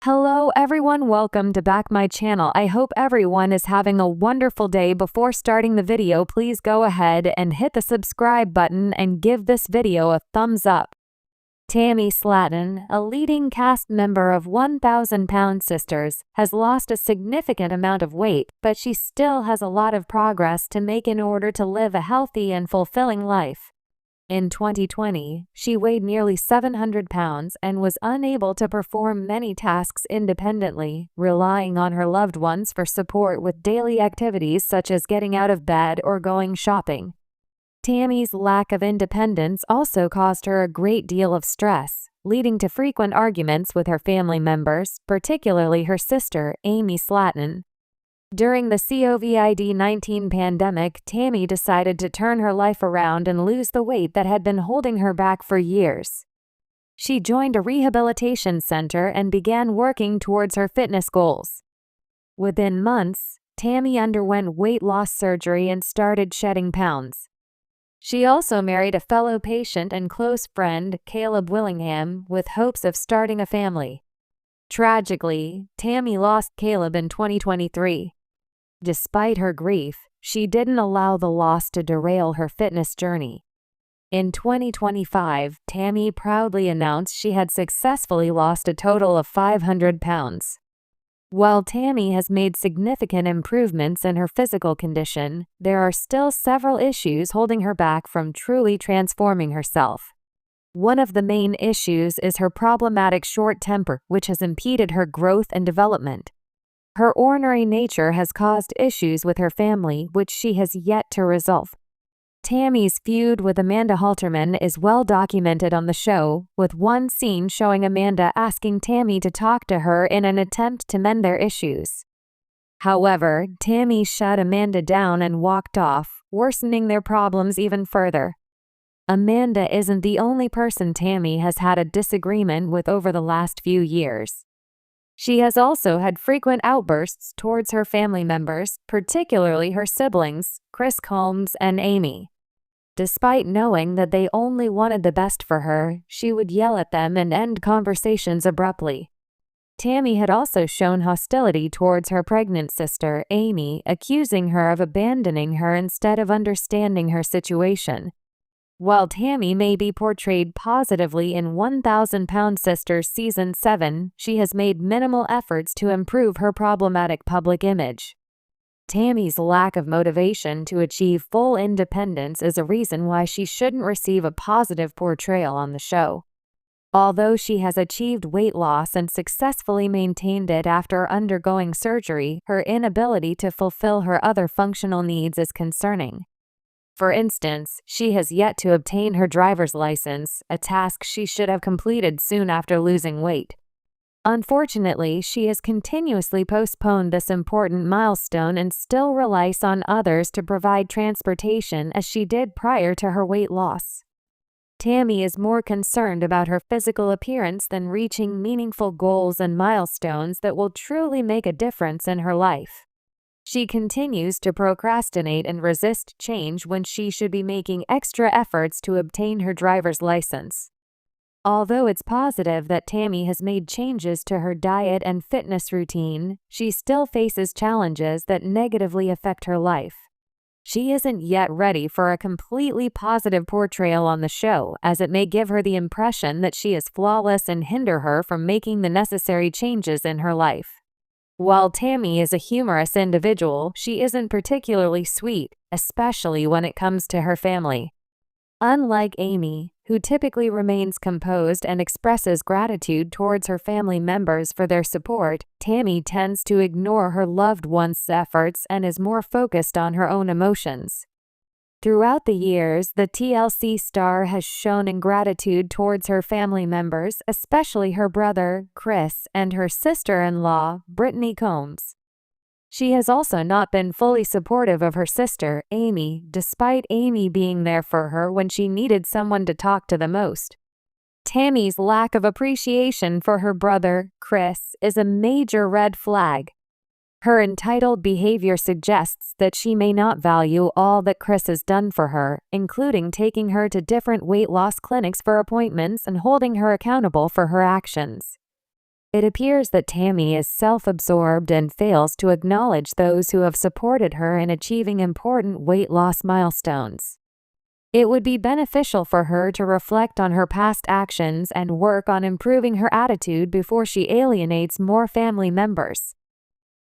Hello everyone, welcome to back my channel. I hope everyone is having a wonderful day. Before starting the video, please go ahead and hit the subscribe button and give this video a thumbs up. Tammy Slaton, a leading cast member of 1,000-Pound Sisters, has lost a significant amount of weight, but she still has a lot of progress to make in order to live a healthy and fulfilling life. In 2020, she weighed nearly 700 pounds and was unable to perform many tasks independently, relying on her loved ones for support with daily activities such as getting out of bed or going shopping. Tammy's lack of independence also caused her a great deal of stress, leading to frequent arguments with her family members, particularly her sister, Tammy Slaton. During the COVID-19 pandemic, Tammy decided to turn her life around and lose the weight that had been holding her back for years. She joined a rehabilitation center and began working towards her fitness goals. Within months, Tammy underwent weight loss surgery and started shedding pounds. She also married a fellow patient and close friend, Caleb Willingham, with hopes of starting a family. Tragically, Tammy lost Caleb in 2023. Despite her grief, she didn't allow the loss to derail her fitness journey. In 2025, Tammy proudly announced she had successfully lost a total of 500 pounds. While Tammy has made significant improvements in her physical condition, there are still several issues holding her back from truly transforming herself. One of the main issues is her problematic short temper, which has impeded her growth and development. Her ornery nature has caused issues with her family, which she has yet to resolve. Tammy's feud with Amanda Halterman is well documented on the show, with one scene showing Amanda asking Tammy to talk to her in an attempt to mend their issues. However, Tammy shut Amanda down and walked off, worsening their problems even further. Amanda isn't the only person Tammy has had a disagreement with over the last few years. She has also had frequent outbursts towards her family members, particularly her siblings, Chris Combs and Amy. Despite knowing that they only wanted the best for her, she would yell at them and end conversations abruptly. Tammy had also shown hostility towards her pregnant sister, Amy, accusing her of abandoning her instead of understanding her situation. While Tammy may be portrayed positively in 1,000-Pound Sisters Season 7, she has made minimal efforts to improve her problematic public image. Tammy's lack of motivation to achieve full independence is a reason why she shouldn't receive a positive portrayal on the show. Although she has achieved weight loss and successfully maintained it after undergoing surgery, her inability to fulfill her other functional needs is concerning. For instance, she has yet to obtain her driver's license, a task she should have completed soon after losing weight. Unfortunately, she has continuously postponed this important milestone and still relies on others to provide transportation as she did prior to her weight loss. Tammy is more concerned about her physical appearance than reaching meaningful goals and milestones that will truly make a difference in her life. She continues to procrastinate and resist change when she should be making extra efforts to obtain her driver's license. Although it's positive that Tammy has made changes to her diet and fitness routine, she still faces challenges that negatively affect her life. She isn't yet ready for a completely positive portrayal on the show, as it may give her the impression that she is flawless and hinder her from making the necessary changes in her life. While Tammy is a humorous individual, she isn't particularly sweet, especially when it comes to her family. Unlike Amy, who typically remains composed and expresses gratitude towards her family members for their support, Tammy tends to ignore her loved ones' efforts and is more focused on her own emotions. Throughout the years, the TLC star has shown ingratitude towards her family members, especially her brother, Chris, and her sister-in-law, Brittany Combs. She has also not been fully supportive of her sister, Amy, despite Amy being there for her when she needed someone to talk to the most. Tammy's lack of appreciation for her brother, Chris, is a major red flag. Her entitled behavior suggests that she may not value all that Chris has done for her, including taking her to different weight loss clinics for appointments and holding her accountable for her actions. It appears that Tammy is self-absorbed and fails to acknowledge those who have supported her in achieving important weight loss milestones. It would be beneficial for her to reflect on her past actions and work on improving her attitude before she alienates more family members.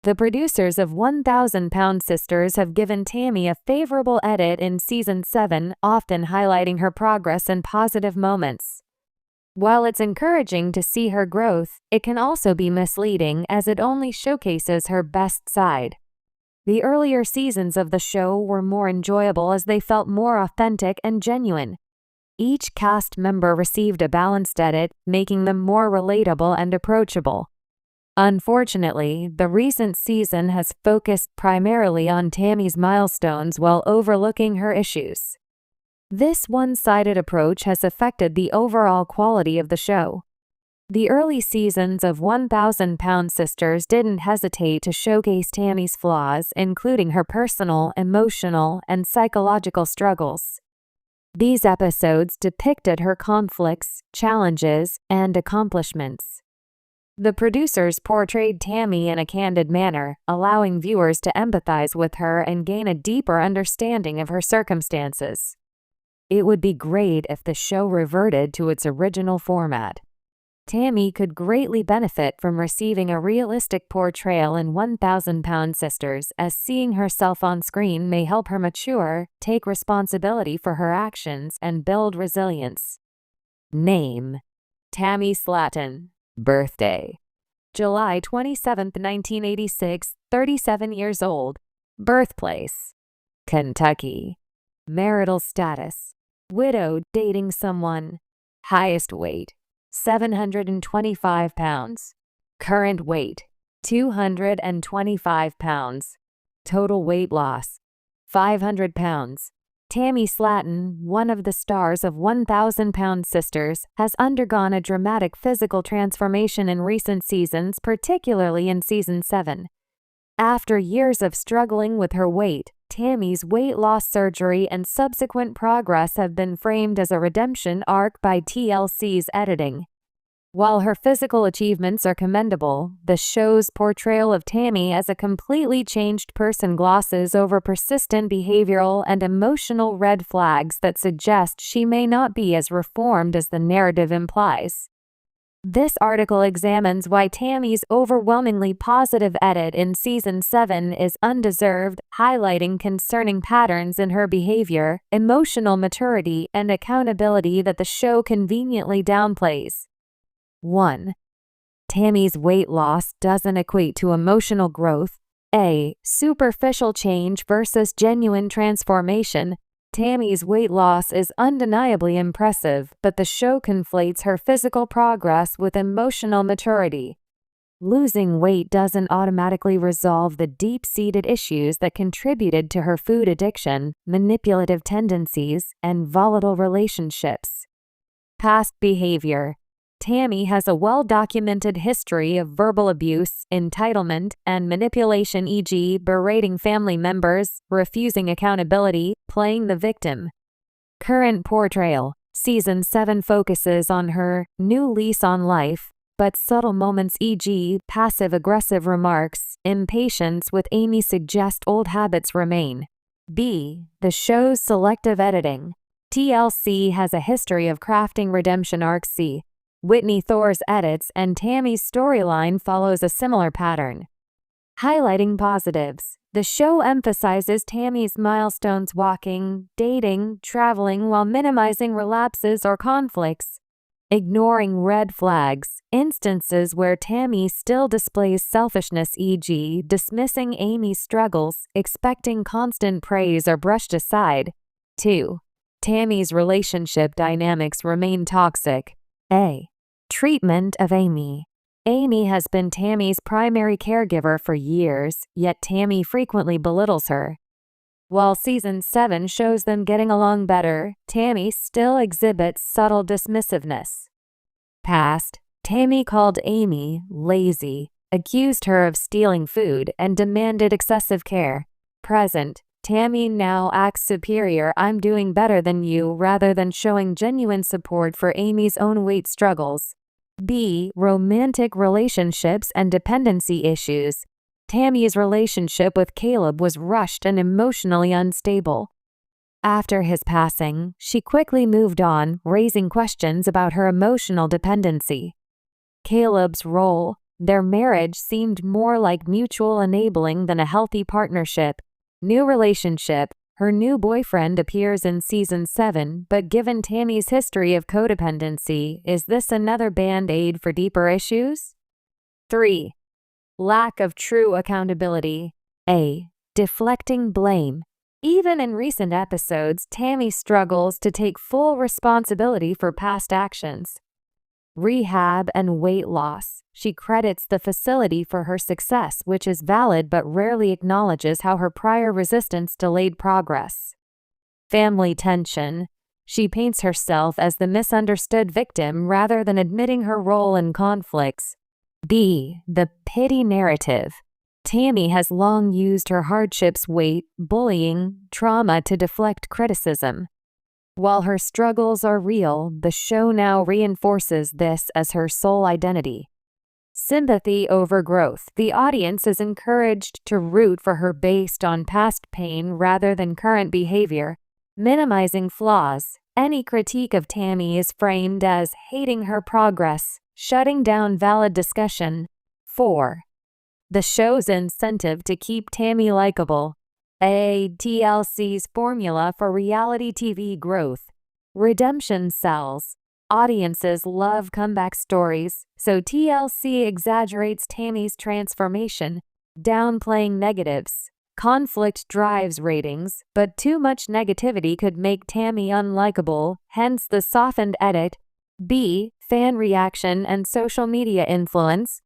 The producers of 1,000 Pound Sisters have given Tammy a favorable edit in Season 7, often highlighting her progress and positive moments. While it's encouraging to see her growth, it can also be misleading as it only showcases her best side. The earlier seasons of the show were more enjoyable as they felt more authentic and genuine. Each cast member received a balanced edit, making them more relatable and approachable. Unfortunately, the recent season has focused primarily on Tammy's milestones while overlooking her issues. This one-sided approach has affected the overall quality of the show. The early seasons of 1,000 Pound Sisters didn't hesitate to showcase Tammy's flaws, including her personal, emotional, and psychological struggles. These episodes depicted her conflicts, challenges, and accomplishments. The producers portrayed Tammy in a candid manner, allowing viewers to empathize with her and gain a deeper understanding of her circumstances. It would be great if the show reverted to its original format. Tammy could greatly benefit from receiving a realistic portrayal in 1,000 Pound Sisters, as seeing herself on screen may help her mature, take responsibility for her actions, and build resilience. Name: Tammy Slaton. Birthday: July 27, 1986, 37 years old. Birthplace: Kentucky. Marital status: widowed, dating someone. Highest weight: 725 pounds. Current weight: 225 pounds. Total weight loss: 500 pounds. Tammy Slaton, one of the stars of 1,000 Pound Sisters, has undergone a dramatic physical transformation in recent seasons, particularly in Season 7. After years of struggling with her weight, Tammy's weight loss surgery and subsequent progress have been framed as a redemption arc by TLC's editing. While her physical achievements are commendable, the show's portrayal of Tammy as a completely changed person glosses over persistent behavioral and emotional red flags that suggest she may not be as reformed as the narrative implies. This article examines why Tammy's overwhelmingly positive edit in Season 7 is undeserved, highlighting concerning patterns in her behavior, emotional maturity, and accountability that the show conveniently downplays. 1. Tammy's weight loss doesn't equate to emotional growth. A. Superficial change versus genuine transformation. Tammy's weight loss is undeniably impressive, but the show conflates her physical progress with emotional maturity. Losing weight doesn't automatically resolve the deep-seated issues that contributed to her food addiction, manipulative tendencies, and volatile relationships. Past behavior. Tammy has a well-documented history of verbal abuse, entitlement, and manipulation, e.g., berating family members, refusing accountability, playing the victim. Current portrayal. Season 7 focuses on her new lease on life, but subtle moments, e.g., passive-aggressive remarks, impatience with Amy, suggest old habits remain. B. The show's selective editing. TLC has a history of crafting redemption arcs. C. Whitney Thor's edits and Tammy's storyline follows a similar pattern. Highlighting positives. The show emphasizes Tammy's milestones: walking, dating, traveling, while minimizing relapses or conflicts. Ignoring red flags. Instances where Tammy still displays selfishness, e.g., dismissing Amy's struggles, expecting constant praise, are brushed aside. 2. Tammy's relationship dynamics remain toxic. A. Treatment of Amy. Amy has been Tammy's primary caregiver for years, yet Tammy frequently belittles her. While Season 7 shows them getting along better, Tammy still exhibits subtle dismissiveness. Past. Tammy called Amy lazy, accused her of stealing food, and demanded excessive care. Present. Tammy now acts superior, "I'm doing better than you," rather than showing genuine support for Amy's own weight struggles. B. Romantic relationships and dependency issues. Tammy's relationship with Caleb was rushed and emotionally unstable. After his passing, she quickly moved on, raising questions about her emotional dependency. Caleb's role. Their marriage seemed more like mutual enabling than a healthy partnership. New relationship. Her new boyfriend appears in season 7, but given Tammy's history of codependency, is this another band-aid for deeper issues? 3. Lack of true accountability. A. Deflecting blame. Even in recent episodes, Tammy struggles to take full responsibility for past actions. Rehab and weight loss. She credits the facility for her success, which is valid but rarely acknowledges how her prior resistance delayed progress. Family tension. She paints herself as the misunderstood victim rather than admitting her role in conflicts. B. The pity narrative. Tammy has long used her hardships, weight, bullying, trauma to deflect criticism. While her struggles are real, the show now reinforces this as her sole identity. Sympathy over growth. The audience is encouraged to root for her based on past pain rather than current behavior, minimizing flaws. Any critique of Tammy is framed as hating her progress, shutting down valid discussion. 4. The show's incentive to keep Tammy likable. A. TLC's formula for reality TV growth. Redemption sells. Audiences love comeback stories, so TLC exaggerates Tammy's transformation, downplaying negatives. Conflict drives ratings, but too much negativity could make Tammy unlikable, hence the softened edit. B. Fan reaction and social media influence.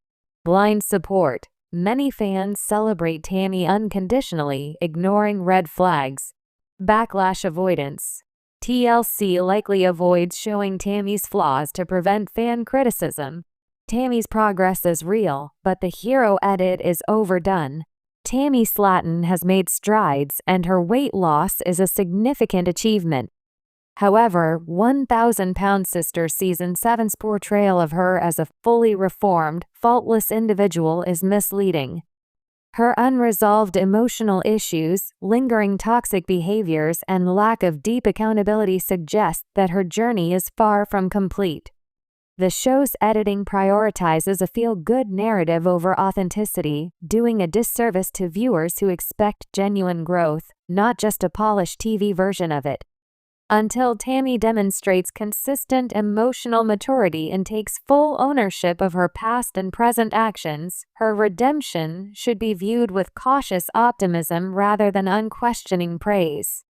Blind support. Many fans celebrate Tammy unconditionally, ignoring red flags. Backlash avoidance. TLC likely avoids showing Tammy's flaws to prevent fan criticism. Tammy's progress is real, but the hero edit is overdone. Tammy Slaton has made strides, and her weight loss is a significant achievement. However, 1,000-Pound Sister Season 7's portrayal of her as a fully reformed, faultless individual is misleading. Her unresolved emotional issues, lingering toxic behaviors, and lack of deep accountability suggest that her journey is far from complete. The show's editing prioritizes a feel-good narrative over authenticity, doing a disservice to viewers who expect genuine growth, not just a polished TV version of it. Until Tammy demonstrates consistent emotional maturity and takes full ownership of her past and present actions, her redemption should be viewed with cautious optimism rather than unquestioning praise.